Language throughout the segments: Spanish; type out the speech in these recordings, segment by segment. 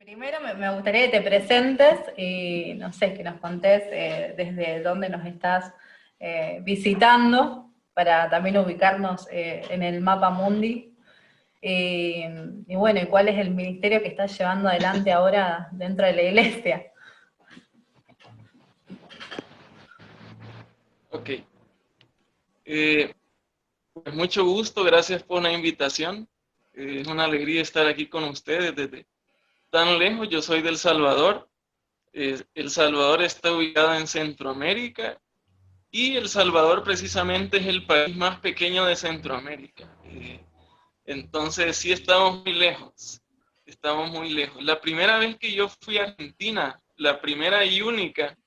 Primero me gustaría que te presentes y, no sé, que nos contés desde dónde nos estás visitando, para también ubicarnos en el mapa mundi. Y bueno, ¿y cuál es el ministerio que estás llevando adelante ahora dentro de la iglesia? Ok. Eh, pues mucho gusto, gracias por la invitación. Es una alegría estar aquí con ustedes desde tan lejos. Yo soy del Salvador. El Salvador está ubicado en Centroamérica y El Salvador precisamente es el país más pequeño de Centroamérica. Entonces sí estamos muy lejos. Estamos muy lejos. La primera vez que yo fui a Argentina, la primera y única,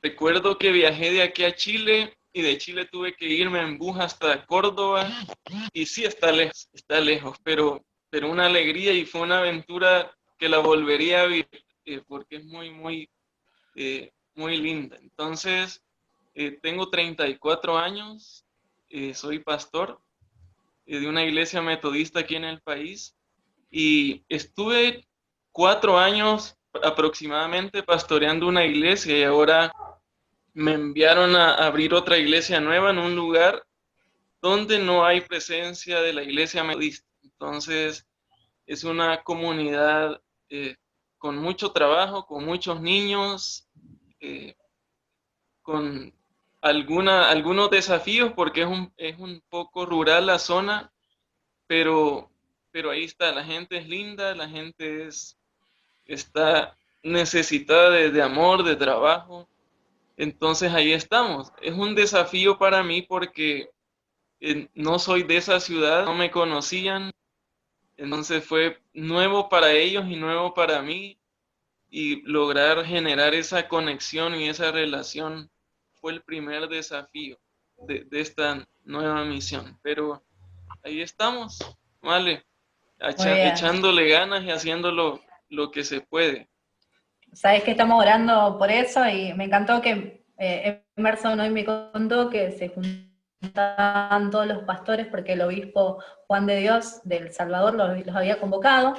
recuerdo que viajé de aquí a Chile y de Chile tuve que irme en bus hasta Córdoba y sí está lejos, pero una alegría y fue una aventura que la volvería a vivir porque es muy linda. Entonces, tengo 34 años, soy pastor de una iglesia metodista aquí en el país y estuve 4 años aproximadamente pastoreando una iglesia y ahora me enviaron a abrir otra iglesia nueva en un lugar donde no hay presencia de la iglesia metodista. Entonces, es una comunidad con mucho trabajo, con muchos niños, eh, con algunos desafíos porque es un poco rural la zona, pero, pero ahí está, la gente es linda, la gente está necesitada de amor, de trabajo. Entonces ahí estamos. Es un desafío para mí porque no soy de esa ciudad, no me conocían, entonces fue nuevo para ellos y nuevo para mí y lograr generar esa conexión y esa relación fue el primer desafío de esta nueva misión. Pero ahí estamos, vale, Muy bien. echándole ganas y haciendo lo que se puede. Sabes que estamos orando por eso y me encantó que Emerson hoy me contó que se juntaban todos los pastores porque el obispo Juan de Dios del Salvador los había convocado.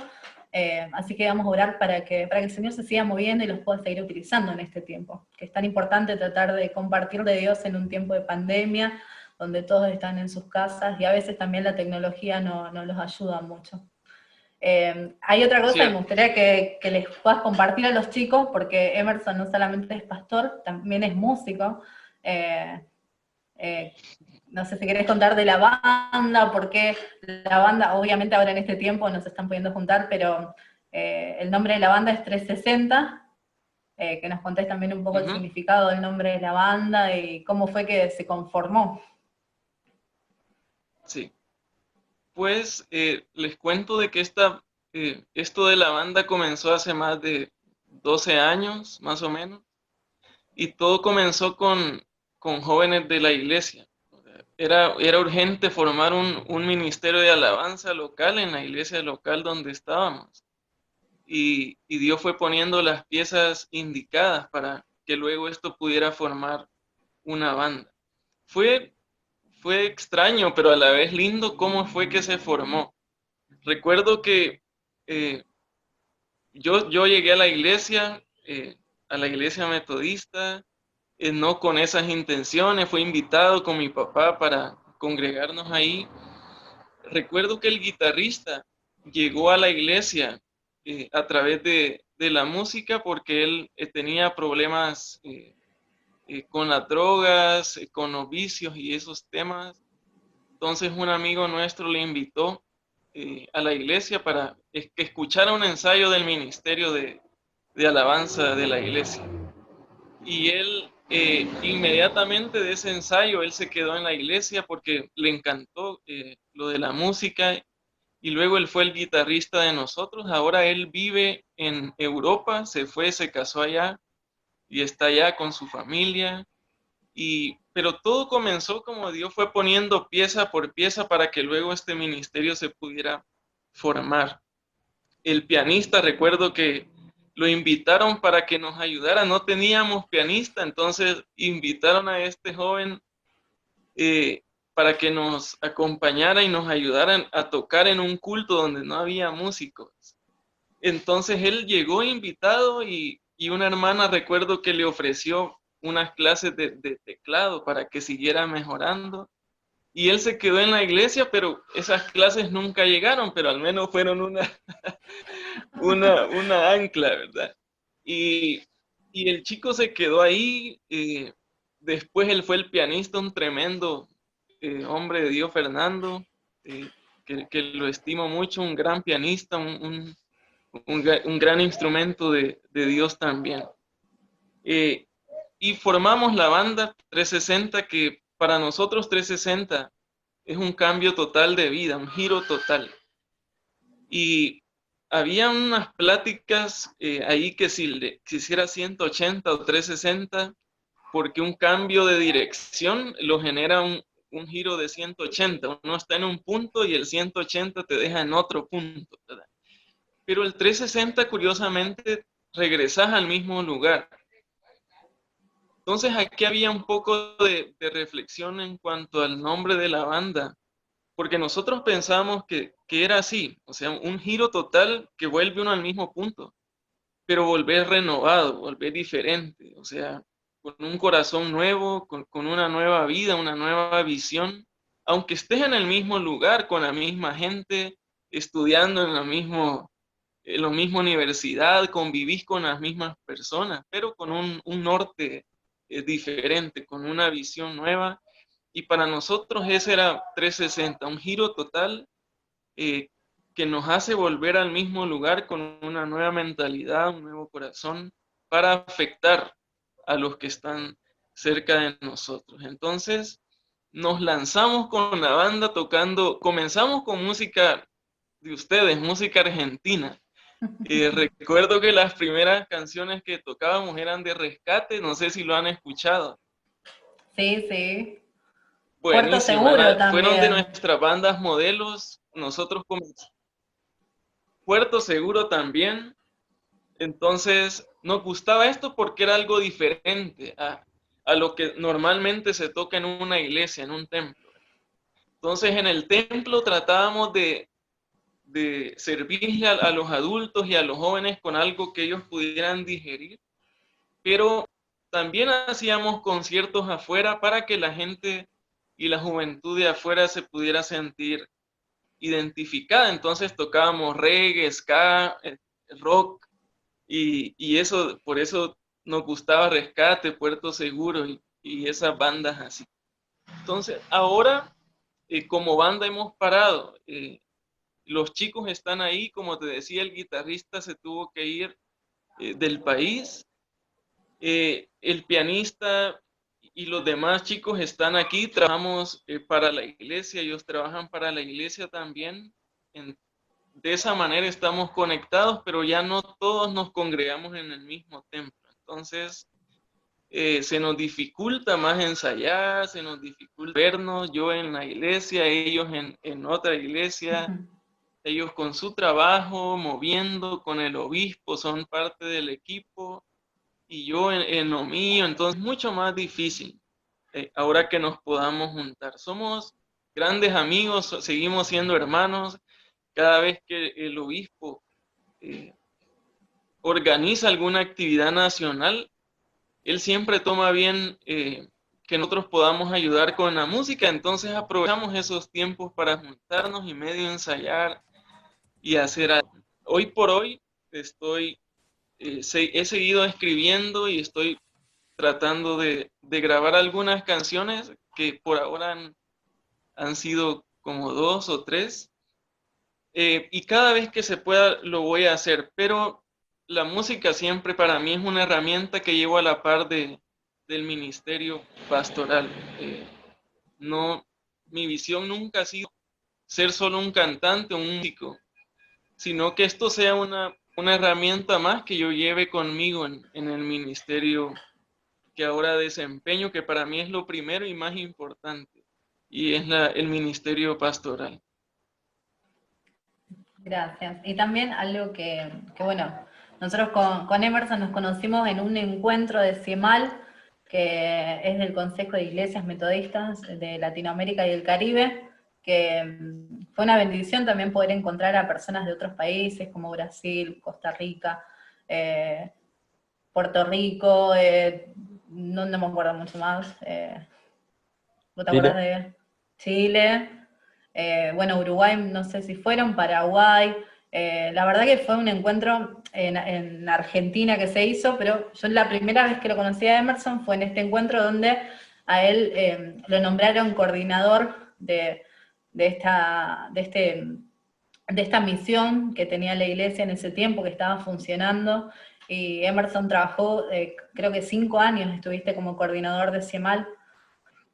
Así que vamos a orar para que el Señor se siga moviendo y los pueda seguir utilizando en este tiempo, que es tan importante tratar de compartir de Dios en un tiempo de pandemia, donde todos están en sus casas y a veces también la tecnología no los ayuda mucho. Hay otra cosa que me Cierto. gustaría que les puedas compartir a los chicos, porque Emerson no solamente es pastor, también es músico. Eh, no sé si querés contar de la banda, porque la banda, obviamente ahora en este tiempo no se están pudiendo juntar, pero el nombre de la banda es 360, que nos contés también un poco el Ujú. significado del nombre de la banda y cómo fue que se conformó. Sí. Pues les cuento de que esto de la banda comenzó hace más de 12 años, más o menos, y todo comenzó con jóvenes de la iglesia. Era urgente formar un ministerio de alabanza local en la iglesia local donde estábamos, y Dios fue poniendo las piezas indicadas para que luego esto pudiera formar una banda. Fue, fue extraño, pero a la vez lindo cómo fue que se formó. Recuerdo que eh, yo llegué a la iglesia metodista, no con esas intenciones, fui invitado con mi papá para congregarnos ahí. Recuerdo que el guitarrista llegó a la iglesia a través de la música porque él tenía problemas con las drogas, con los vicios y esos temas. Entonces un amigo nuestro le invitó a la iglesia para que escuchara un ensayo del ministerio de alabanza de la iglesia. Y él inmediatamente de ese ensayo, él se quedó en la iglesia porque le encantó lo de la música y luego él fue el guitarrista de nosotros. Ahora él vive en Europa, se fue, se casó allá y está allá con su familia. Pero todo comenzó como Dios fue poniendo pieza por pieza para que luego este ministerio se pudiera formar. El pianista, recuerdo que lo invitaron para que nos ayudara, no teníamos pianista, entonces invitaron a este joven eh, para que nos acompañara y nos ayudaran a tocar en un culto donde no había músicos. Entonces él llegó invitado y una hermana recuerdo que le ofreció unas clases de teclado para que siguiera mejorando. Y él se quedó en la iglesia, pero esas clases nunca llegaron, pero al menos fueron una ancla, ¿verdad? Y, y el chico se quedó ahí. Después él fue el pianista, un tremendo hombre de Dios, Fernando, eh, que lo estimo mucho, un gran pianista, un gran instrumento de Dios también. Eh, y formamos la banda 360, que para nosotros 360 es un cambio total de vida, un giro total. Y había unas pláticas ahí que si le quisiera 180 o 360, porque un cambio de dirección lo genera un giro de 180. Uno está en un punto y el 180 te deja en otro punto, ¿verdad? Pero el 360, curiosamente, regresas al mismo lugar. Entonces aquí había un poco de reflexión en cuanto al nombre de la banda, porque nosotros pensamos que era así, o sea, un giro total que vuelve uno al mismo punto, pero volver renovado, volver diferente, o sea, con un corazón nuevo, con una nueva vida, una nueva visión, aunque estés en el mismo lugar, con la misma gente, estudiando en la misma universidad, convivís con las mismas personas, pero con un norte diferente, con una visión nueva. Y para nosotros ese era 360, un giro total eh, que nos hace volver al mismo lugar con una nueva mentalidad, un nuevo corazón, para afectar a los que están cerca de nosotros. Entonces, nos lanzamos con la banda tocando, comenzamos con música de ustedes, música argentina. Recuerdo que las primeras canciones que tocábamos eran de Rescate, no sé si lo han escuchado. Sí, sí. Puerto Seguro Buenísima, fueron de también. nuestras bandas modelos, nosotros comenzamos. Puerto Seguro también, entonces nos gustaba esto porque era algo diferente a lo que normalmente se toca en una iglesia, en un templo. Entonces en el templo tratábamos de servirle a los adultos y a los jóvenes con algo que ellos pudieran digerir, pero también hacíamos conciertos afuera para que la gente y la juventud de afuera se pudiera sentir identificada. Entonces tocábamos reggae, ska, rock, y eso, por eso nos gustaba Rescate, Puerto Seguro y esas bandas así. Entonces ahora como banda hemos parado. Los chicos están ahí, como te decía, el guitarrista se tuvo que ir del país. El pianista y los demás chicos están aquí, trabajamos para la iglesia, ellos trabajan para la iglesia también. De esa manera estamos conectados, pero ya no todos nos congregamos en el mismo templo. Entonces, se nos dificulta más ensayar, se nos dificulta vernos, yo en la iglesia, ellos en otra iglesia. Ellos con su trabajo, moviendo con el obispo, son parte del equipo, y yo en lo mío, entonces mucho más difícil ahora que nos podamos juntar. Somos grandes amigos, seguimos siendo hermanos. Cada vez que el obispo eh, organiza alguna actividad nacional, él siempre toma bien que nosotros podamos ayudar con la música, entonces aprovechamos esos tiempos para juntarnos y medio ensayar y hacer algo. Hoy por hoy he seguido escribiendo y estoy tratando de grabar algunas canciones que por ahora han sido como dos o tres, y cada vez que se pueda lo voy a hacer, pero la música siempre para mí es una herramienta que llevo a la par del ministerio pastoral. No, mi visión nunca ha sido ser solo un cantante, un músico, sino que esto sea una herramienta más que yo lleve conmigo en el ministerio que ahora desempeño, que para mí es lo primero y más importante, y es el ministerio pastoral. Gracias. Y también algo que bueno, nosotros con Emerson nos conocimos en un encuentro de CIEMAL, que es del Consejo de Iglesias Metodistas de Latinoamérica y el Caribe, que fue una bendición también poder encontrar a personas de otros países como Brasil, Costa Rica, Puerto Rico, no me acuerdo mucho más. ¿Vos te acuerdas Chile. de Chile? Bueno, Uruguay, no sé si fueron, Paraguay. La verdad que fue un encuentro en Argentina que se hizo, pero yo la primera vez que lo conocí a Emerson fue en este encuentro donde a él lo nombraron coordinador de esta misión que tenía la iglesia en ese tiempo, que estaba funcionando, y Emerson trabajó, creo que 5 años estuviste como coordinador de CIEMAL.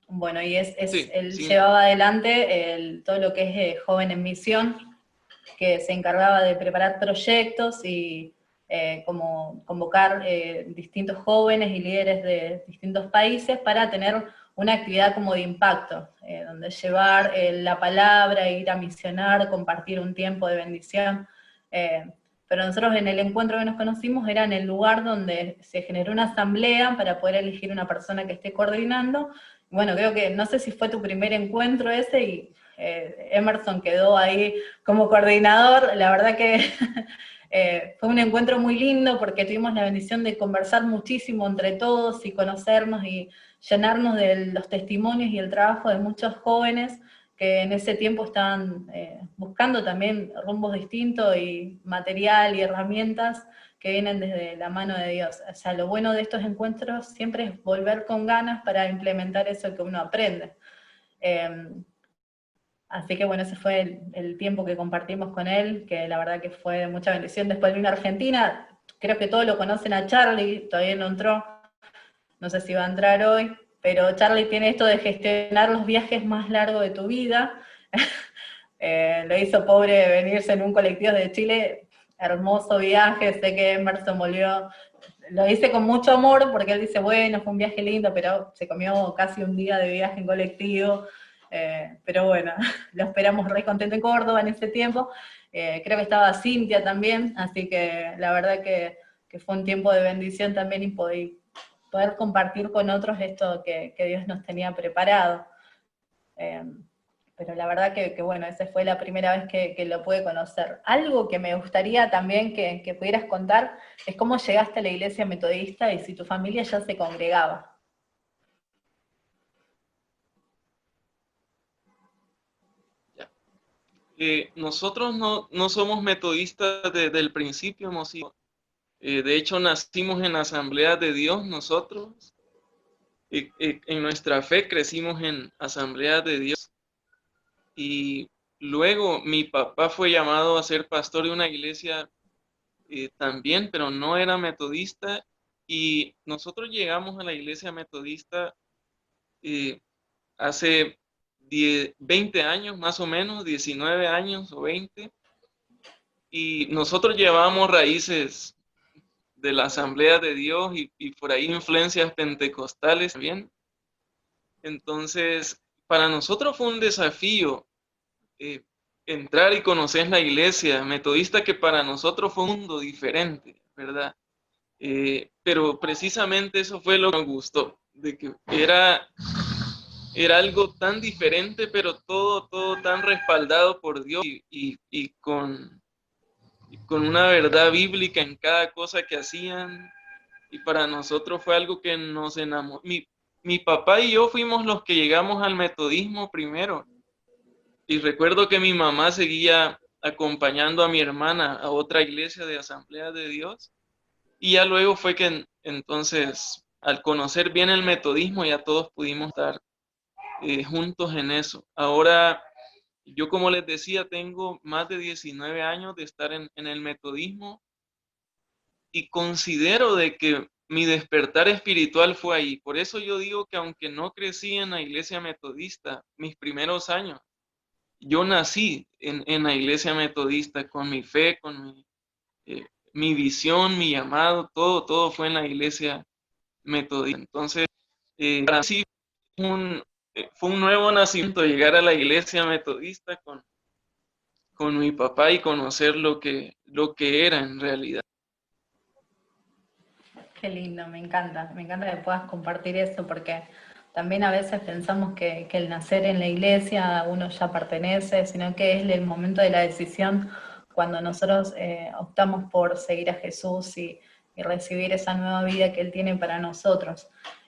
Bueno, y Sí, él 5. llevaba adelante todo lo que es Joven en Misión, que se encargaba de preparar proyectos y como convocar distintos jóvenes y líderes de distintos países para tener una actividad como de impacto, donde llevar la palabra, ir a misionar, compartir un tiempo de bendición. Pero nosotros en el encuentro que nos conocimos era en el lugar donde se generó una asamblea para poder elegir una persona que esté coordinando. Bueno, creo que, no sé si fue tu primer encuentro ese, y Emerson quedó ahí como coordinador. La verdad que fue un encuentro muy lindo porque tuvimos la bendición de conversar muchísimo entre todos y conocernos y llenarnos de los testimonios y el trabajo de muchos jóvenes que en ese tiempo estaban buscando también rumbos distintos y material y herramientas que vienen desde la mano de Dios. O sea, lo bueno de estos encuentros siempre es volver con ganas para implementar eso que uno aprende. Así que bueno, ese fue el tiempo que compartimos con él, que la verdad que fue de mucha bendición. Después vino a Argentina, creo que todos lo conocen a Charlie, todavía no entró, no sé si va a entrar hoy, pero Charlie tiene esto de gestionar los viajes más largos de tu vida. Lo hizo pobre venirse en un colectivo de Chile, hermoso viaje, sé que Emerson volvió, lo hice con mucho amor porque él dice, bueno, fue un viaje lindo, pero se comió casi un día de viaje en colectivo. Pero bueno, lo esperamos re contento en Córdoba en ese tiempo. Creo que estaba Cintia también, así que la verdad que fue un tiempo de bendición también y poder compartir con otros esto que Dios nos tenía preparado. Pero la verdad que bueno, esa fue la primera vez que lo pude conocer. Algo que me gustaría también que pudieras contar es cómo llegaste a la iglesia metodista y si tu familia ya se congregaba. Ya. Nosotros no somos metodistas desde el principio, hemos sido, de hecho nacimos en Asamblea de Dios nosotros, en nuestra fe crecimos en Asamblea de Dios y luego mi papá fue llamado a ser pastor de una iglesia también, pero no era metodista y nosotros llegamos a la iglesia metodista eh, hace 20 años más o menos, 19 años o 20, y nosotros llevamos raíces de la Asamblea de Dios y por ahí influencias pentecostales también. Entonces, para nosotros fue un desafío eh, entrar y conocer la iglesia metodista, que para nosotros fue un mundo diferente, ¿verdad? Pero precisamente eso fue lo que nos gustó, de que era algo tan diferente, pero todo tan respaldado por Dios y con una verdad bíblica en cada cosa que hacían. Y para nosotros fue algo que nos enamoró. Mi papá y yo fuimos los que llegamos al metodismo primero. Y recuerdo que mi mamá seguía acompañando a mi hermana a otra iglesia de Asamblea de Dios. Y ya luego fue que entonces, al conocer bien el metodismo, ya todos pudimos estar juntos en eso. Ahora, yo como les decía, tengo más de 19 años de estar en el metodismo y considero de que mi despertar espiritual fue ahí. Por eso yo digo que aunque no crecí en la iglesia metodista mis primeros años, yo nací en la iglesia metodista con mi fe, con mi visión, mi llamado, todo fue en la iglesia metodista. Entonces, para mí sí fue un nuevo nacimiento llegar a la iglesia metodista con mi papá y conocer lo que era en realidad. Qué lindo, me encanta que puedas compartir eso porque también a veces pensamos que el nacer en la iglesia uno ya pertenece, sino que es el momento de la decisión cuando nosotros optamos por seguir a Jesús y recibir esa nueva vida que Él tiene para nosotros.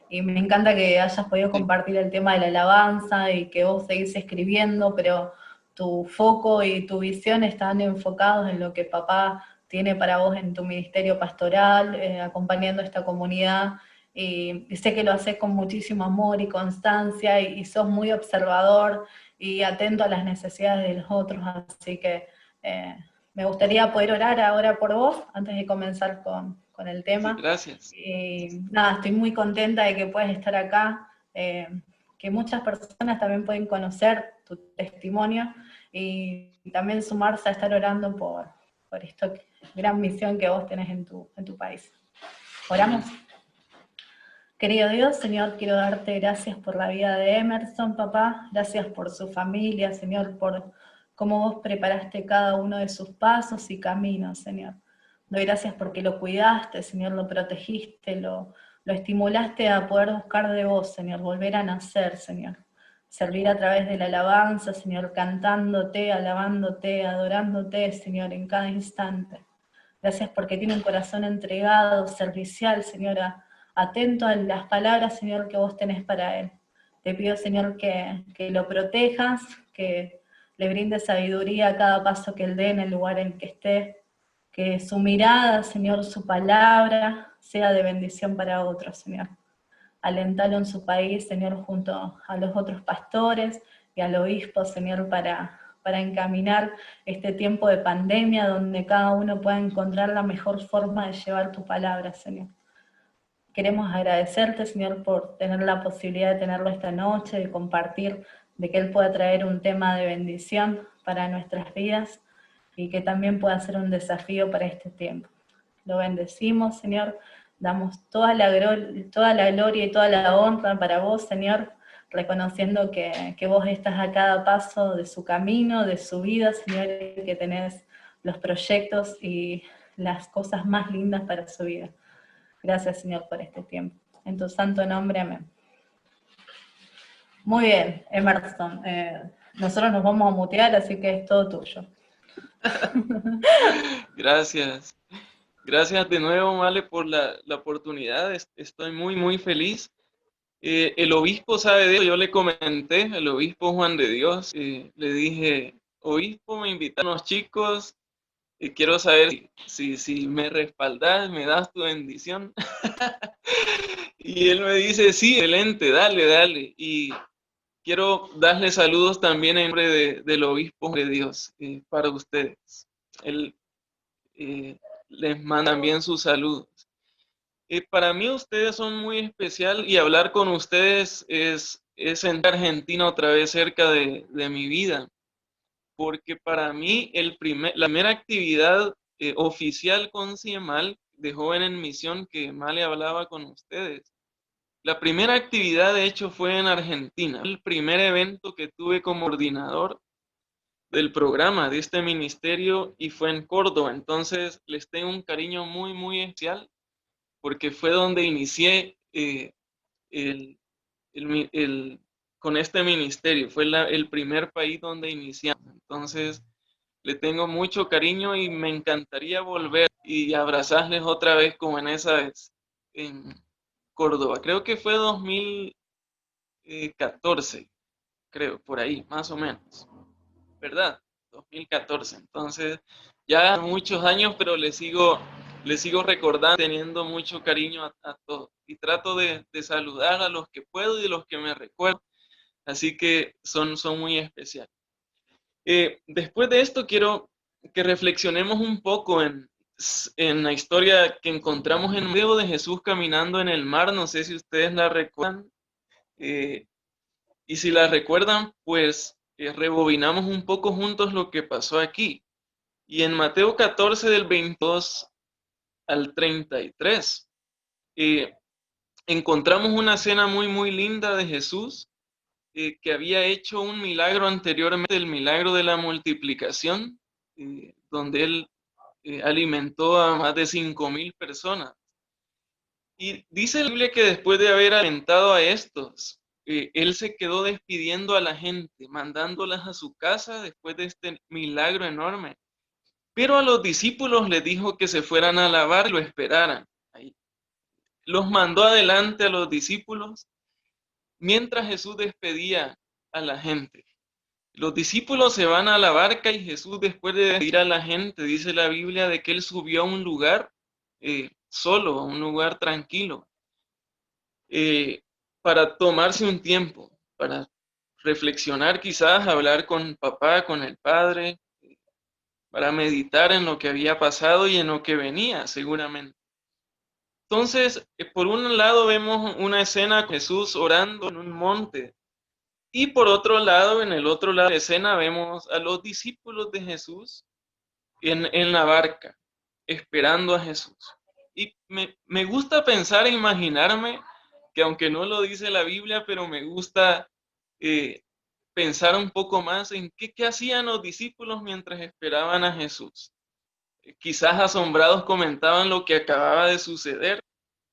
Y me encanta que hayas podido Sí, compartir el tema de la alabanza y que vos seguís escribiendo, pero tu foco y tu visión están enfocados en lo que papá tiene para vos en tu ministerio pastoral, acompañando a esta comunidad. Y sé que lo haces con muchísimo amor y constancia y sos muy observador y atento a las necesidades de los otros, así que me gustaría poder orar ahora por vos antes de comenzar con el sí, tema. gracias. Y nada, estoy muy contenta de que puedas estar acá, que muchas personas también pueden conocer tu testimonio y también sumarse a estar orando por esta gran misión que vos tenés en tu país. ¿Oramos? Amén. Querido Dios, Señor, quiero darte gracias por la vida de Emerson, papá. Gracias por su familia, Señor, por cómo vos preparaste cada uno de sus pasos y caminos, Señor. Doy gracias porque lo cuidaste, Señor, lo protegiste, lo estimulaste a poder buscar de vos, Señor, volver a nacer, Señor. Servir a través de la alabanza, Señor, cantándote, alabándote, adorándote, Señor, en cada instante. Gracias porque tiene un corazón entregado, servicial, Señora, atento a las palabras, Señor, que vos tenés para él. Te pido, Señor, que lo protejas, que le brindes sabiduría a cada paso que él dé en el lugar en que esté, que su mirada, Señor, su palabra, sea de bendición para otros, Señor. Alentalo en su país, Señor, junto a los otros pastores y al obispo, Señor, para encaminar este tiempo de pandemia donde cada uno pueda encontrar la mejor forma de llevar tu palabra, Señor. Queremos agradecerte, Señor, por tener la posibilidad de tenerlo esta noche, de compartir, de que Él pueda traer un tema de bendición para nuestras vidas y que también pueda ser un desafío para este tiempo. Lo bendecimos, Señor, damos toda la gloria y toda la honra para vos, Señor, reconociendo que vos estás a cada paso de su camino, de su vida, Señor, y que tenés los proyectos y las cosas más lindas para su vida. Gracias, Señor, por este tiempo. En tu santo nombre, amén. Muy bien, Emerson. Nosotros nos vamos a mutear, así que es todo tuyo. Gracias. Gracias de nuevo, Male, por la oportunidad. Estoy muy, muy feliz. El obispo sabe de eso. Yo le comenté, el obispo Juan de Dios, le dije, obispo, me invitaron unos chicos y quiero saber si me respaldas, me das tu bendición. Y él me dice, sí, excelente, dale, dale. Y quiero darle saludos también en nombre del obispo de Dios para ustedes. Él les manda también sus saludos. Para mí ustedes son muy especial y hablar con ustedes es entrar en Argentina otra vez cerca de mi vida, porque para mí la primera actividad oficial con CIEMAL de Joven en Misión que Male hablaba con ustedes, la primera actividad de hecho fue en Argentina, el primer evento que tuve como coordinador del programa de este ministerio y fue en Córdoba, entonces les tengo un cariño muy, muy especial porque fue donde inicié el, con este ministerio, fue el primer país donde iniciamos. Entonces, le tengo mucho cariño y me encantaría volver y abrazarles otra vez como en esa vez en Córdoba. Creo que fue 2014, creo, por ahí, más o menos, ¿verdad? 2014. Entonces, ya muchos años, pero le sigo recordando, teniendo mucho cariño a todos. Y trato de saludar a los que puedo y a los que me recuerdo. Así que son muy especiales. Después de esto, quiero que reflexionemos un poco en la historia que encontramos en el video de Jesús caminando en el mar. No sé si ustedes la recuerdan. Y si la recuerdan, pues rebobinamos un poco juntos lo que pasó aquí. Y en Mateo 14 del 22 al 33, encontramos una escena muy, muy linda de Jesús que había hecho un milagro anteriormente, el milagro de la multiplicación, donde él alimentó a más de 5,000 personas. Y dice la Biblia que después de haber alimentado a estos, él se quedó despidiendo a la gente, mandándolas a su casa después de este milagro enorme. Pero a los discípulos les dijo que se fueran a lavar y lo esperaran. Ahí. Los mandó adelante a los discípulos mientras Jesús despedía a la gente. Los discípulos se van a la barca y Jesús, después de despedir a la gente, dice la Biblia de que él subió a un lugar solo, a un lugar tranquilo, para tomarse un tiempo, para reflexionar, quizás hablar con papá, con el padre, para meditar en lo que había pasado y en lo que venía, seguramente. Entonces, por un lado vemos una escena de Jesús orando en un monte, y por otro lado, en el otro lado de la escena, vemos a los discípulos de Jesús en la barca, esperando a Jesús. Y me gusta pensar e imaginarme que, aunque no lo dice la Biblia, pero me gusta pensar un poco más en qué hacían los discípulos mientras esperaban a Jesús. Quizás asombrados comentaban lo que acababa de suceder.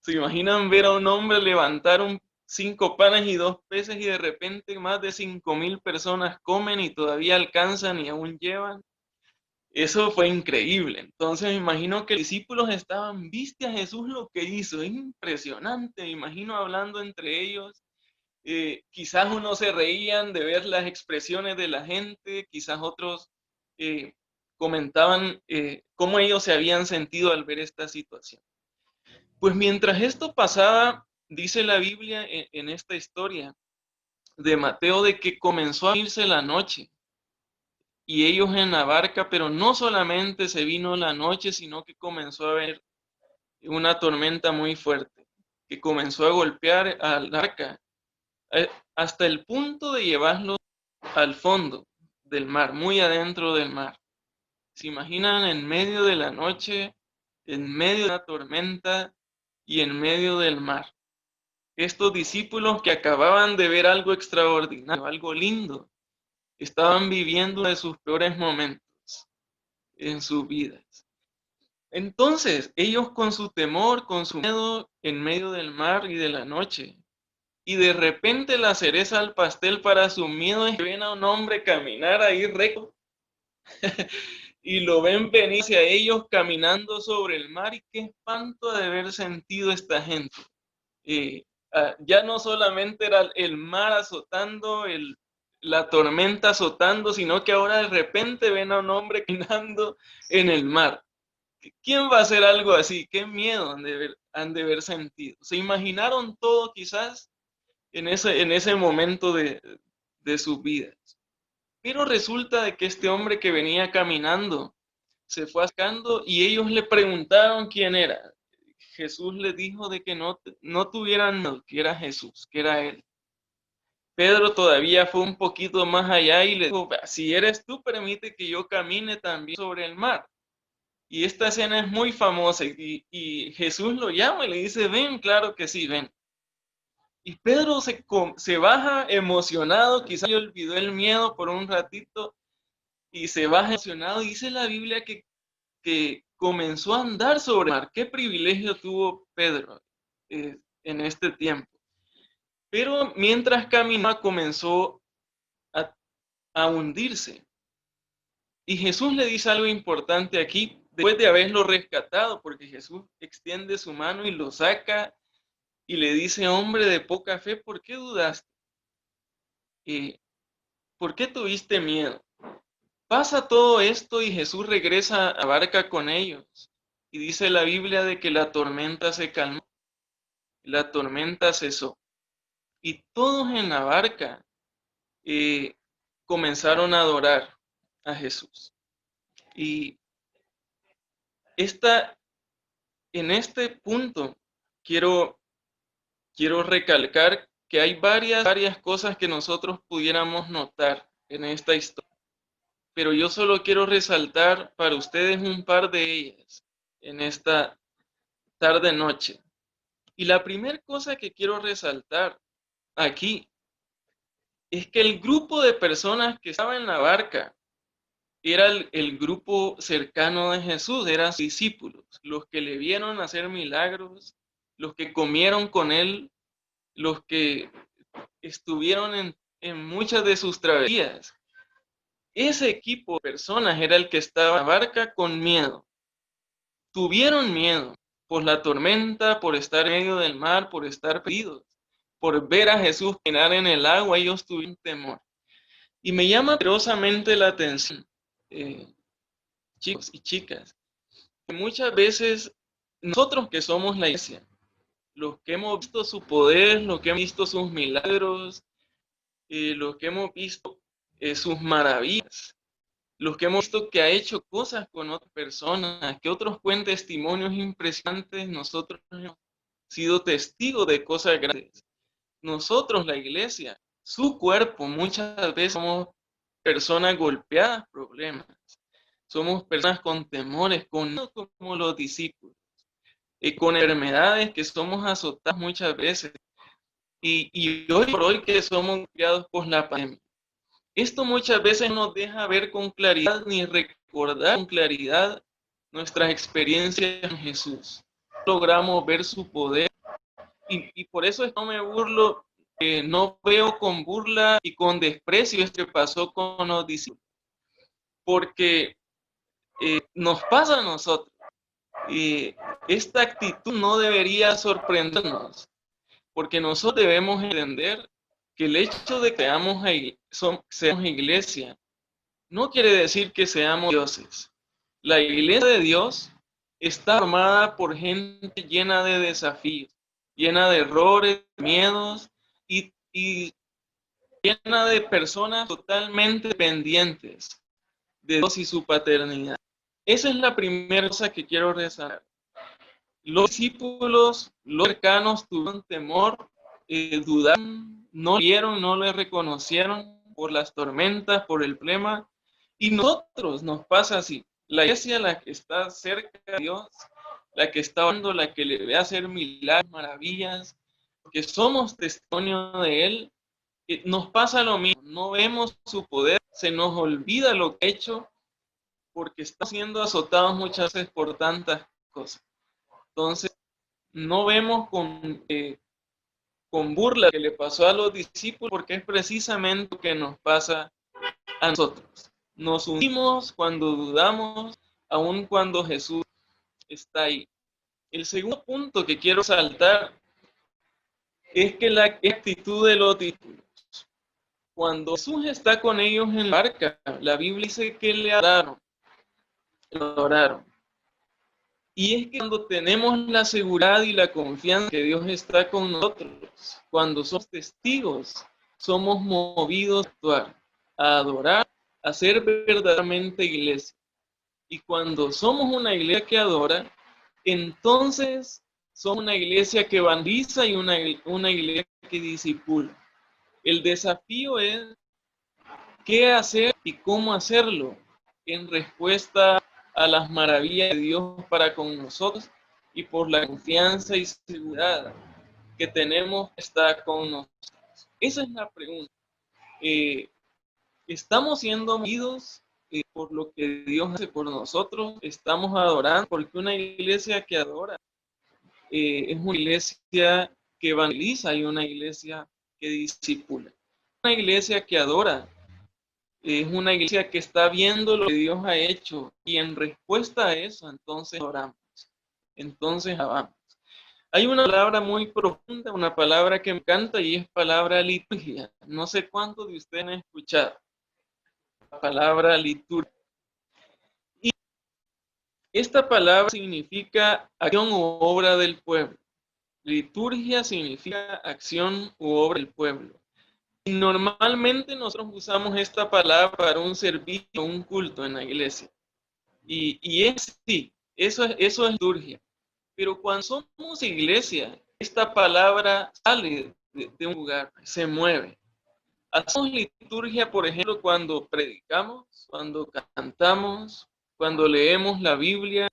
¿Se imaginan ver a un hombre levantar 5 panes y 2 peces y de repente más de 5,000 personas comen y todavía alcanzan y aún llevan? Eso fue increíble. Entonces me imagino que los discípulos estaban, viste a Jesús lo que hizo, es impresionante. Me imagino hablando entre ellos. Quizás unos se reían de ver las expresiones de la gente, quizás otros comentaban cómo ellos se habían sentido al ver esta situación. Pues mientras esto pasaba, dice la Biblia en esta historia de Mateo, de que comenzó a irse la noche y ellos en la barca, pero no solamente se vino la noche, sino que comenzó a haber una tormenta muy fuerte, que comenzó a golpear al arca hasta el punto de llevarlo al fondo del mar, muy adentro del mar. ¿Se imaginan en medio de la noche, en medio de la tormenta y en medio del mar? Estos discípulos que acababan de ver algo extraordinario, algo lindo, estaban viviendo uno de sus peores momentos en sus vidas. Entonces, ellos con su temor, con su miedo, en medio del mar y de la noche, y de repente la cereza al pastel para su miedo es que ven a un hombre caminar ahí recto y lo ven venir hacia ellos caminando sobre el mar, y qué espanto de haber sentido esta gente. Ya no solamente era el mar azotando, la tormenta azotando, sino que ahora de repente ven a un hombre caminando en el mar. ¿Quién va a hacer algo así? Qué miedo han de haber sentido. ¿Se imaginaron todo quizás en ese momento de sus vidas? Pero resulta de que este hombre que venía caminando se fue acercando y ellos le preguntaron quién era. Jesús les dijo de que no tuvieran miedo, que era Jesús, que era él. Pedro todavía fue un poquito más allá y le dijo, si eres tú, permite que yo camine también sobre el mar. Y esta escena es muy famosa y Jesús lo llama y le dice, ven, claro que sí, ven. Y Pedro se baja emocionado, quizás le olvidó el miedo por un ratito y se baja emocionado. Dice la Biblia que comenzó a andar sobre el mar. Qué privilegio tuvo Pedro en este tiempo. Pero mientras caminaba comenzó a hundirse. Y Jesús le dice algo importante aquí, después de haberlo rescatado, porque Jesús extiende su mano y lo saca y le dice, hombre de poca fe, ¿por qué dudaste? ¿Por qué tuviste miedo? Pasa todo esto y Jesús regresa a la barca con ellos. Y dice la Biblia de que la tormenta se calmó, la tormenta cesó. Y todos en la barca comenzaron a adorar a Jesús. Y en este punto quiero recalcar que hay varias cosas que nosotros pudiéramos notar en esta historia. Pero yo solo quiero resaltar para ustedes un par de ellas en esta tarde-noche. Y la primera cosa que quiero resaltar aquí es que el grupo de personas que estaba en la barca era el grupo cercano de Jesús, eran sus discípulos, los que le vieron hacer milagros, los que comieron con él, los que estuvieron en muchas de sus travesías. Ese equipo de personas era el que estaba en la barca con miedo. Tuvieron miedo por la tormenta, por estar en medio del mar, por estar perdidos, por ver a Jesús caminar en el agua. Ellos tuvieron temor. Y me llama poderosamente la atención, chicos y chicas, que muchas veces nosotros que somos la iglesia, los que hemos visto su poder, los que hemos visto sus milagros, los que hemos visto sus maravillas, los que hemos visto que ha hecho cosas con otras personas, que otros cuentan testimonios impresionantes, nosotros hemos sido testigos de cosas grandes. Nosotros, la iglesia, su cuerpo, muchas veces somos personas golpeadas, problemas. Somos personas con temores, como los discípulos, con enfermedades que somos azotados muchas veces. Y hoy por hoy que somos golpeados por la pandemia. Esto muchas veces no nos deja ver con claridad ni recordar con claridad nuestras experiencias en Jesús. Logramos ver su poder y por eso no me burlo, no veo con burla y con desprecio esto que pasó con los discípulos, porque nos pasa a nosotros. Esta actitud no debería sorprendernos, porque nosotros debemos entender que el hecho de que seamos iglesia no quiere decir que seamos dioses. La iglesia de Dios está formada por gente llena de desafíos, llena de errores, miedos y llena de personas totalmente dependientes de Dios y su paternidad. Esa es la primera cosa que quiero resaltar. Los discípulos, los cercanos, tuvieron temor, dudaron, no vieron, no le reconocieron por las tormentas, por el problema. Y nosotros nos pasa así. La iglesia, la que está cerca de Dios, la que está orando, la que le ve hacer milagros, maravillas, que somos testimonio de Él, nos pasa lo mismo. No vemos su poder, se nos olvida lo que ha hecho, porque estamos siendo azotados muchas veces por tantas cosas. Entonces, no vemos con burla lo que le pasó a los discípulos, porque es precisamente lo que nos pasa a nosotros. Nos unimos cuando dudamos, aun cuando Jesús está ahí. El segundo punto que quiero saltar es que la actitud de los discípulos. Cuando Jesús está con ellos en la barca, la Biblia dice que le adoraron. Y es que cuando tenemos la seguridad y la confianza que Dios está con nosotros, cuando somos testigos, somos movidos a actuar, a adorar, a ser verdaderamente iglesia. Y cuando somos una iglesia que adora, entonces somos una iglesia que evangeliza y una iglesia que discipula. El desafío es qué hacer y cómo hacerlo en respuesta a las maravillas de Dios para con nosotros y por la confianza y seguridad que tenemos está con nosotros. Esa es la pregunta. ¿Estamos siendo movidos por lo que Dios hace por nosotros? ¿Estamos adorando? Porque una iglesia que adora es una iglesia que evangeliza y una iglesia que discipula. Una iglesia que adora es una iglesia que está viendo lo que Dios ha hecho y en respuesta a eso, entonces oramos, entonces alabamos. Hay una palabra muy profunda, una palabra que me encanta y es palabra liturgia. No sé cuántos de ustedes han escuchado la palabra liturgia. Y esta palabra significa acción u obra del pueblo. Liturgia significa acción u obra del pueblo. Y normalmente nosotros usamos esta palabra para un servicio, un culto en la iglesia. Y es sí, eso es liturgia. Pero cuando somos iglesia, esta palabra sale de un lugar, se mueve. Hacemos liturgia, por ejemplo, cuando predicamos, cuando cantamos, cuando leemos la Biblia,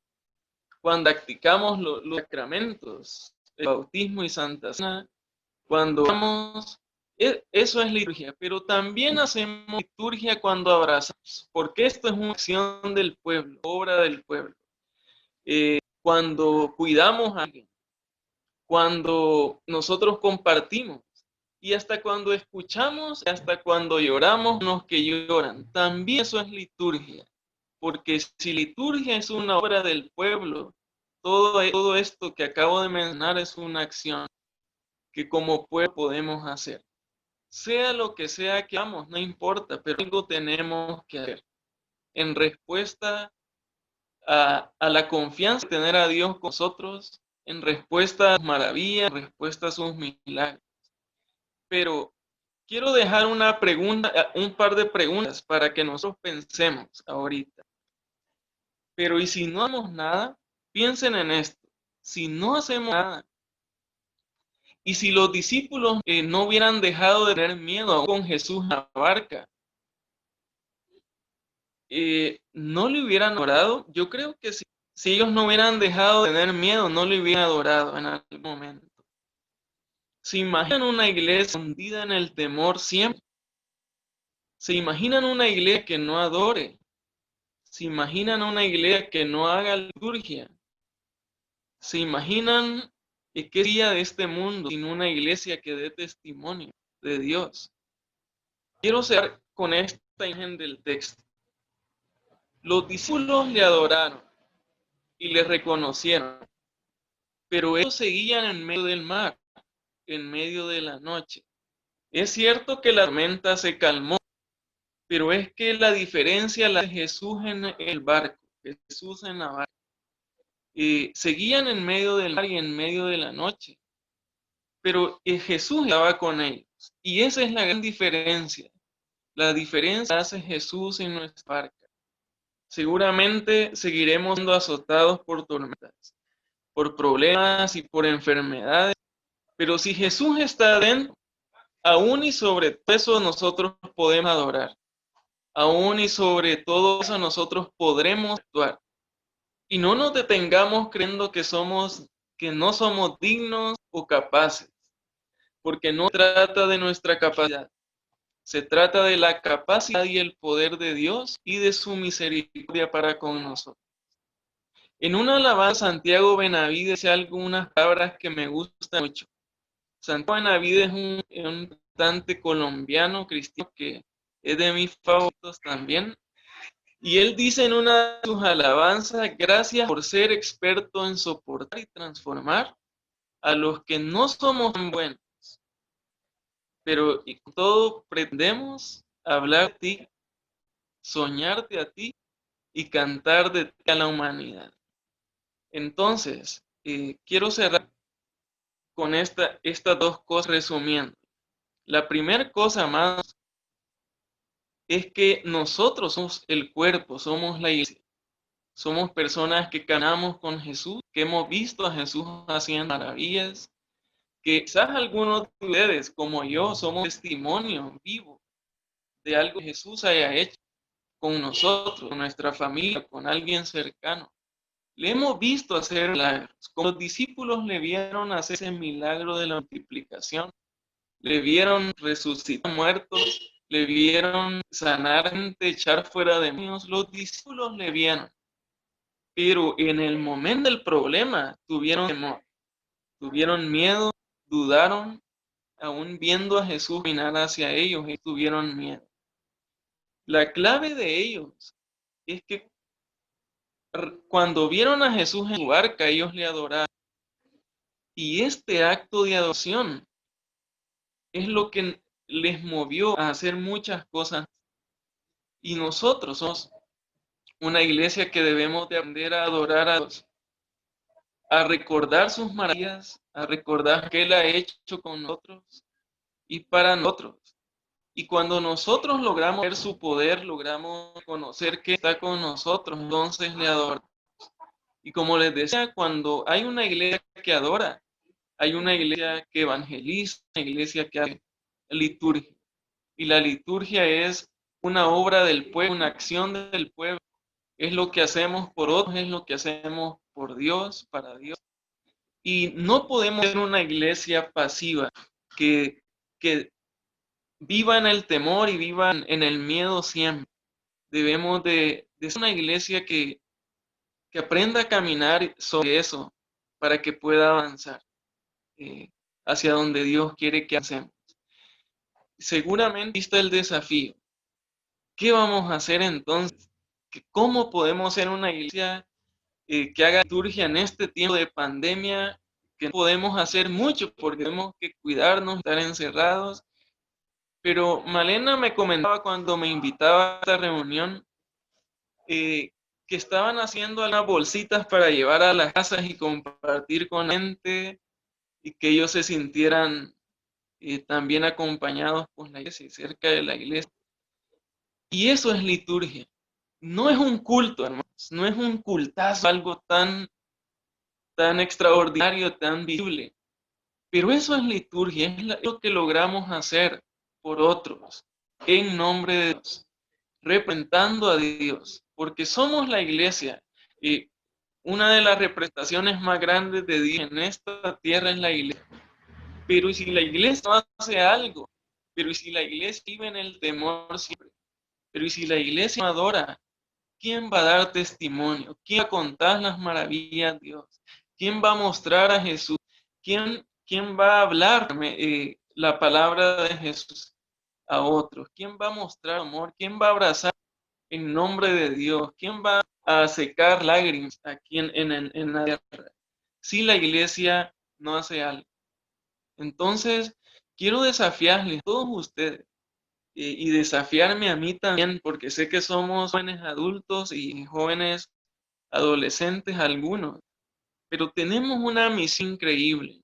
cuando practicamos los sacramentos, el bautismo y Santa Cena, cuando vamos. Eso es liturgia, pero también hacemos liturgia cuando abrazamos, porque esto es una acción del pueblo, obra del pueblo. Cuando cuidamos a alguien, cuando nosotros compartimos, Y hasta cuando escuchamos, hasta cuando lloramos, los que lloran, también eso es liturgia. Porque si liturgia es una obra del pueblo, todo esto que acabo de mencionar es una acción que como pueblo podemos hacer. Sea lo que sea que hagamos, no importa, pero algo tenemos que hacer. En respuesta a la confianza de tener a Dios con nosotros, en respuesta a sus maravillas, en respuesta a sus milagros. Pero quiero dejar una pregunta, un par de preguntas para que nosotros pensemos ahorita. Pero ¿y si no hacemos nada? Piensen en esto. Si no hacemos nada, y si los discípulos no hubieran dejado de tener miedo aún con Jesús en la barca, ¿no le hubieran orado? Yo creo que si ellos no hubieran dejado de tener miedo, no le hubieran adorado en algún momento. ¿Se imaginan una iglesia hundida en el temor siempre? ¿Se imaginan una iglesia que no adore? ¿Se imaginan una iglesia que no haga liturgia? ¿Se imaginan qué sería de este mundo sin una iglesia que dé testimonio de Dios? Quiero cerrar con esta imagen del texto. Los discípulos le adoraron y le reconocieron, pero ellos seguían en medio del mar, en medio de la noche. Es cierto que la tormenta se calmó, pero es que la diferencia la de Jesús en el barco, Jesús en la barca. Seguían en medio del mar y en medio de la noche, pero Jesús estaba con ellos. Y esa es la gran diferencia. La diferencia hace Jesús en nuestra barca. Seguramente seguiremos siendo azotados por tormentas, por problemas y por enfermedades, pero si Jesús está dentro, aún y sobre todo eso nosotros podemos adorar. Aún y sobre todo eso nosotros podremos actuar. Y no nos detengamos creyendo que no somos dignos o capaces, porque no se trata de nuestra capacidad. Se trata de la capacidad y el poder de Dios y de su misericordia para con nosotros. En una alabanza, Santiago Benavides dice algunas palabras que me gustan mucho. Santiago Benavides es un cantante colombiano cristiano que es de mis favoritos también. Y él dice en una de sus alabanzas: gracias por ser experto en soportar y transformar a los que no somos tan buenos. Pero y con todo pretendemos hablar de ti, soñarte a ti y cantar de ti a la humanidad. Entonces, quiero cerrar con estas dos cosas resumiendo. La primera cosa más es que nosotros somos el cuerpo, somos la iglesia. Somos personas que caminamos con Jesús, que hemos visto a Jesús haciendo maravillas, que quizás algunos de ustedes, como yo, somos testimonio vivo de algo que Jesús haya hecho con nosotros, con nuestra familia, con alguien cercano. Le hemos visto hacer milagros. Como los discípulos le vieron hacer ese milagro de la multiplicación, le vieron resucitar muertos, le vieron sanar gente, echar fuera demonios. Los discípulos le vieron. Pero en el momento del problema tuvieron temor, tuvieron miedo, dudaron, aún viendo a Jesús caminar hacia ellos, y tuvieron miedo. La clave de ellos es que cuando vieron a Jesús en su barca, ellos le adoraron. Y este acto de adoración es lo que les movió a hacer muchas cosas. Y nosotros somos una iglesia que debemos de aprender a adorar a Dios, a recordar sus maravillas, a recordar que Él ha hecho con nosotros y para nosotros. Y cuando nosotros logramos ver su poder, logramos conocer que está con nosotros, entonces le adoramos. Y como les decía, cuando hay una iglesia que adora, hay una iglesia que evangeliza, una iglesia que hace liturgia. Y la liturgia es una obra del pueblo, una acción del pueblo. Es lo que hacemos por otros, es lo que hacemos por Dios, para Dios. Y no podemos ser una iglesia pasiva que viva en el temor y viva en el miedo siempre. Debemos de ser una iglesia que aprenda a caminar sobre eso para que pueda avanzar hacia donde Dios quiere que avancemos. seguramente está el desafío. ¿Qué vamos a hacer entonces? ¿Cómo podemos ser una iglesia que haga liturgia en este tiempo de pandemia? Que no podemos hacer mucho porque tenemos que cuidarnos, estar encerrados. Pero Malena me comentaba cuando me invitaba a esta reunión que estaban haciendo unas bolsitas para llevar a las casas y compartir con gente y que ellos se sintieran también acompañados por la iglesia y cerca de la iglesia. Y eso es liturgia. No es un culto, hermanos, no es un cultazo, algo tan extraordinario, tan visible. Pero eso es liturgia, es lo que logramos hacer por otros, en nombre de Dios, representando a Dios, porque somos la iglesia. Y una de las representaciones más grandes de Dios en esta tierra es la iglesia. Pero ¿y si la iglesia no hace algo? Pero ¿y si la iglesia vive en el temor siempre? Pero ¿y si la iglesia no adora? ¿Quién va a dar testimonio? ¿Quién va a contar las maravillas de Dios? ¿Quién va a mostrar a Jesús? ¿Quién va a hablar la palabra de Jesús a otros? ¿Quién va a mostrar amor? ¿Quién va a abrazar en nombre de Dios? ¿Quién va a secar lágrimas aquí en la tierra? Si la iglesia no hace algo. Entonces, quiero desafiarles a todos ustedes y desafiarme a mí también, porque sé que somos jóvenes adultos y jóvenes adolescentes algunos, pero tenemos una misión increíble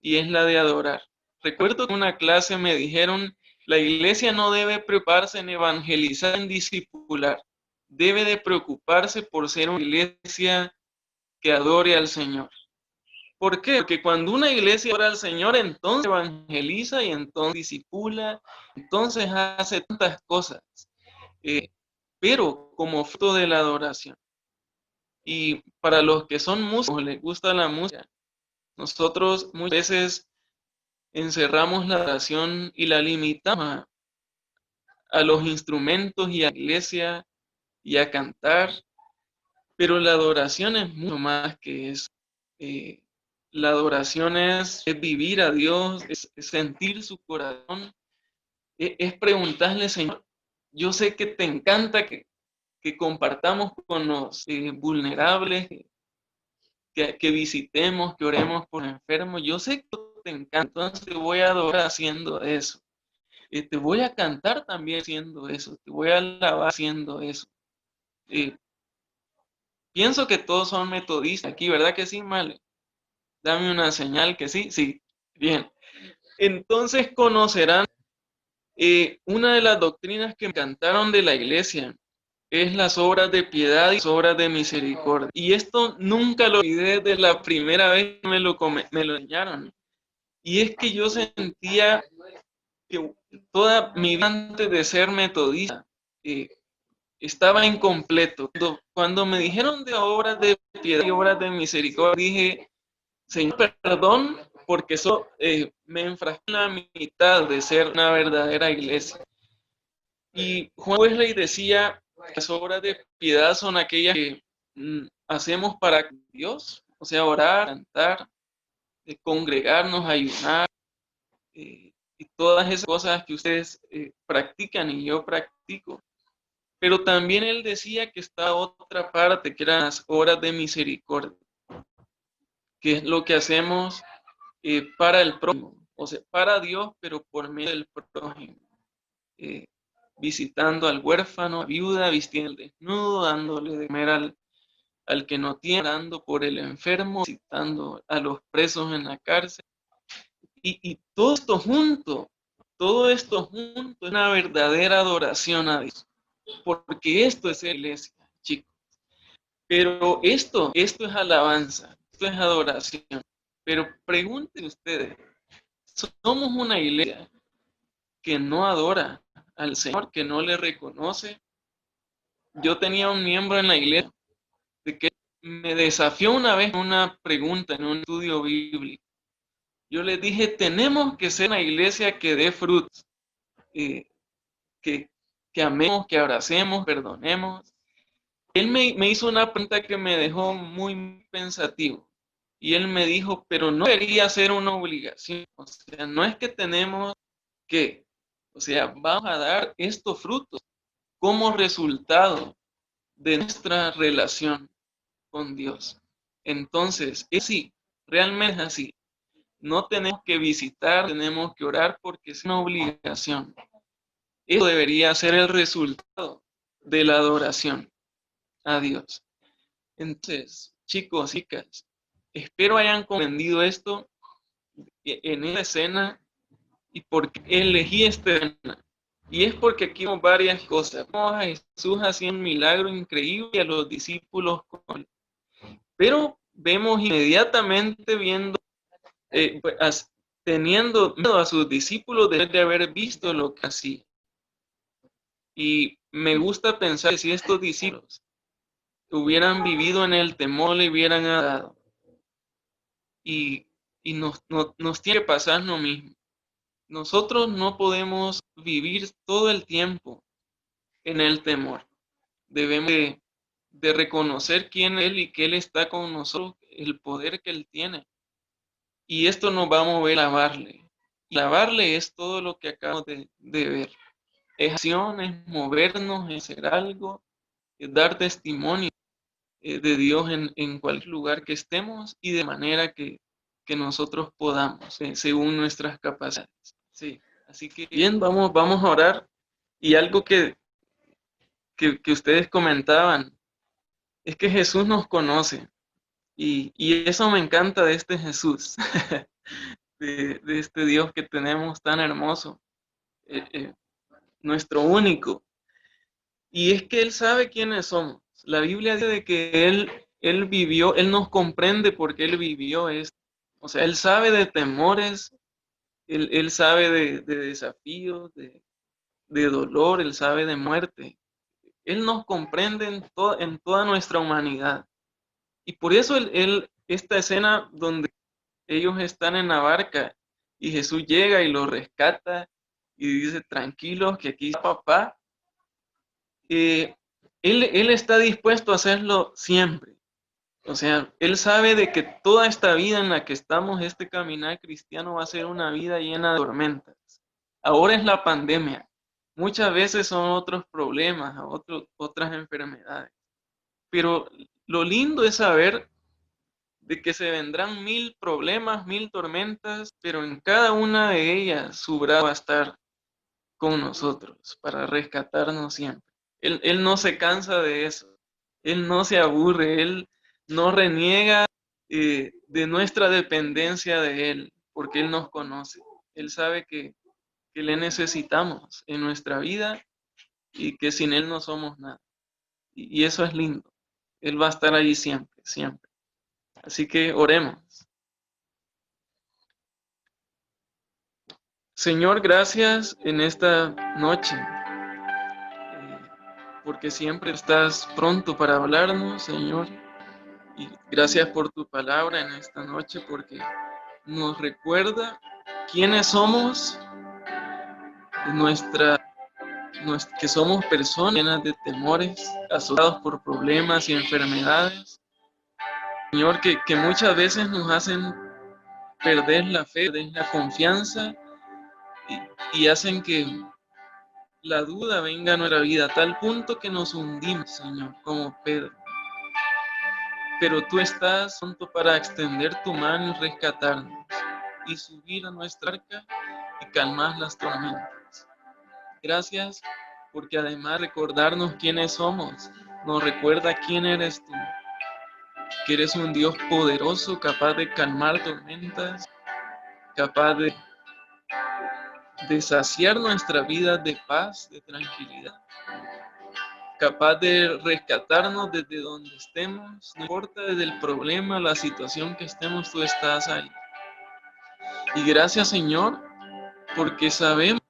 y es la de adorar. Recuerdo que en una clase me dijeron, la iglesia no debe preocuparse en evangelizar, en discipular, debe de preocuparse por ser una iglesia que adore al Señor. ¿Por qué? Porque cuando una iglesia adora al Señor, entonces evangeliza y entonces discipula, entonces hace tantas cosas, pero como fruto de la adoración. Y para los que son músicos, les gusta la música, nosotros muchas veces encerramos la adoración y la limitamos a los instrumentos y a la iglesia y a cantar, pero la adoración es mucho más que eso. La adoración es vivir a Dios, es sentir su corazón, es preguntarle, Señor, yo sé que te encanta que compartamos con los vulnerables, que visitemos, que oremos por enfermos. Yo sé que te encanta, entonces te voy a adorar haciendo eso. Te voy a cantar también haciendo eso, te voy a alabar haciendo eso. Pienso que todos son metodistas aquí, ¿verdad que sí, Male? Dame una señal que sí, sí, bien. Entonces conocerán una de las doctrinas que me encantaron de la iglesia, es las obras de piedad y las obras de misericordia. Y esto nunca lo olvidé desde la primera vez que me lo enseñaron. Y es que yo sentía que toda mi vida antes de ser metodista estaba incompleto. Cuando me dijeron de obras de piedad y obras de misericordia, dije, Señor, perdón, porque eso me enfrasqué en la mitad de ser una verdadera iglesia. Y Juan Wesley decía que las obras de piedad son aquellas que hacemos para Dios, o sea, orar, cantar, congregarnos, ayunar, y todas esas cosas que ustedes practican y yo practico. Pero también él decía que está otra parte, que eran las obras de misericordia, que es lo que hacemos para el prójimo, o sea, para Dios, pero por medio del prójimo. Visitando al huérfano, viuda, vistiendo al desnudo, dándole de comer al que no tiene, orando por el enfermo, visitando a los presos en la cárcel. Y todo esto junto es una verdadera adoración a Dios, porque esto es iglesia, chicos. Pero esto es alabanza, esto es adoración. Pero pregúntense ustedes, ¿somos una iglesia que no adora al Señor, que no le reconoce? Yo tenía un miembro en la iglesia de que me desafió una vez una pregunta en un estudio bíblico. Yo le dije, tenemos que ser una iglesia que dé frutos, que amemos, que abracemos, perdonemos. Él me hizo una pregunta que me dejó muy pensativo. Y él me dijo, pero no debería ser una obligación. O sea, no es que tenemos que, O sea, vamos a dar estos frutos como resultado de nuestra relación con Dios. Entonces, es así, realmente es así. No tenemos que visitar, tenemos que orar porque es una obligación. Eso debería ser el resultado de la adoración a Dios. Entonces, chicos, chicas, espero hayan comprendido esto en esta escena y por qué elegí esta escena. Y es porque aquí vemos varias cosas. Vemos a Jesús haciendo un milagro increíble y a los discípulos con él. Pero vemos inmediatamente teniendo miedo a sus discípulos después de haber visto lo que hacía. Y me gusta pensar que si estos discípulos hubieran vivido en el temor, le hubieran dado. Y nos tiene que pasar lo mismo. Nosotros no podemos vivir todo el tiempo en el temor. Debemos de reconocer quién es Él y que Él está con nosotros, el poder que Él tiene. Y esto nos va a mover a alabarle. Y alabarle es todo lo que acabamos de ver. Es acción, es movernos, es hacer algo, es dar testimonio de Dios en cualquier lugar que estemos y de manera que nosotros podamos, según nuestras capacidades. Sí, así que bien, vamos a orar. Y algo que ustedes comentaban es que Jesús nos conoce. Y eso me encanta de este Jesús, de este Dios que tenemos tan hermoso, nuestro único. Y es que Él sabe quiénes somos. La Biblia dice de que Él vivió, Él nos comprende porque Él vivió esto. O sea, Él sabe de temores, Él sabe de desafíos, de dolor, Él sabe de muerte. Él nos comprende en toda nuestra humanidad. Y por eso esta escena donde ellos están en la barca y Jesús llega y los rescata y dice, tranquilos, que aquí está papá. Él está dispuesto a hacerlo siempre. O sea, Él sabe de que toda esta vida en la que estamos, este caminar cristiano va a ser una vida llena de tormentas. Ahora es la pandemia. Muchas veces son otros problemas, otras enfermedades. Pero lo lindo es saber de que se vendrán 1000 problemas, 1000 tormentas, pero en cada una de ellas su brazo va a estar con nosotros para rescatarnos siempre. Él no se cansa de eso, Él no se aburre, Él no reniega de nuestra dependencia de Él, porque Él nos conoce. Él sabe que le necesitamos en nuestra vida y que sin Él no somos nada. Y eso es lindo. Él va a estar allí siempre, siempre. Así que oremos. Señor, gracias en esta noche, porque siempre estás pronto para hablarnos, Señor. Y gracias por tu palabra en esta noche, porque nos recuerda quiénes somos, que somos personas llenas de temores, azotados por problemas y enfermedades. Señor, que muchas veces nos hacen perder la fe, perder la confianza y hacen que la duda venga a nuestra vida a tal punto que nos hundimos, Señor, como Pedro. Pero tú estás pronto para extender tu mano y rescatarnos y subir a nuestra arca y calmar las tormentas. Gracias porque además recordarnos quiénes somos, nos recuerda quién eres tú, que eres un Dios poderoso, capaz de calmar tormentas, capaz de saciar nuestra vida de paz, de tranquilidad, capaz de rescatarnos desde donde estemos, no importa desde el problema, la situación que estemos, tú estás ahí. Y gracias, Señor, porque sabemos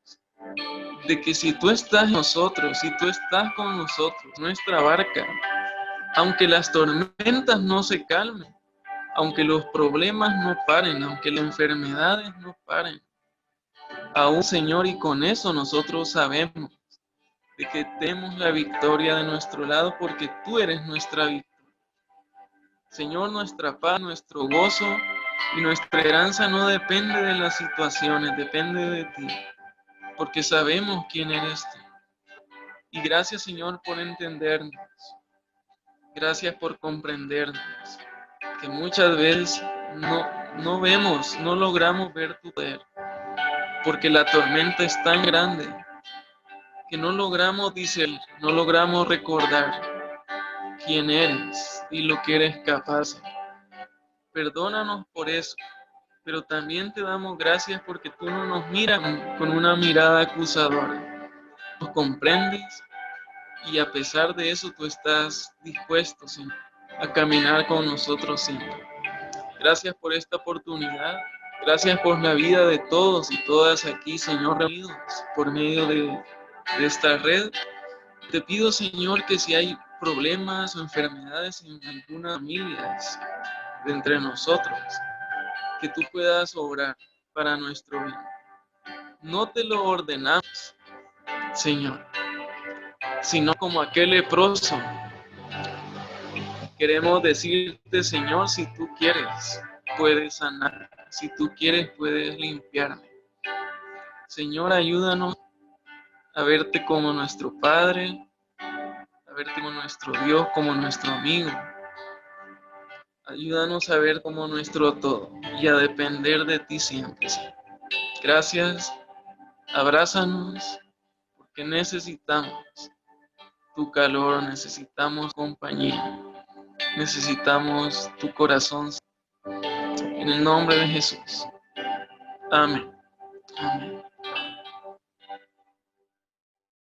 de que si tú estás en nosotros, si tú estás con nosotros, nuestra barca, aunque las tormentas no se calmen, aunque los problemas no paren, aunque las enfermedades no paren, aún, Señor, y con eso nosotros sabemos de que tenemos la victoria de nuestro lado porque tú eres nuestra victoria. Señor, nuestra paz, nuestro gozo y nuestra esperanza no depende de las situaciones, depende de ti. porque sabemos quién eres tú. Y gracias, Señor, por entendernos. Gracias por comprendernos, que muchas veces no vemos, no logramos ver tu poder, porque la tormenta es tan grande que no logramos discernir, no logramos recordar quién eres y lo que eres capaz. Perdónanos por eso, pero también te damos gracias porque tú no nos miras con una mirada acusadora, nos comprendes y a pesar de eso tú estás dispuesto, Señor, a caminar con nosotros siempre. Gracias por esta oportunidad. Gracias por la vida de todos y todas aquí, Señor, reunidos por medio de esta red. Te pido, Señor, que si hay problemas o enfermedades en alguna familia de entre nosotros, que tú puedas obrar para nuestro bien. No te lo ordenamos, Señor, sino como aquel leproso. Queremos decirte, Señor, si tú quieres, puedes sanar. Si tú quieres, puedes limpiarme. Señor, ayúdanos a verte como nuestro Padre, a verte como nuestro Dios, como nuestro amigo. Ayúdanos a ver como nuestro todo y a depender de ti siempre. Gracias, abrázanos, porque necesitamos tu calor, necesitamos compañía, necesitamos tu corazón. En el nombre de Jesús. Amén. Amén.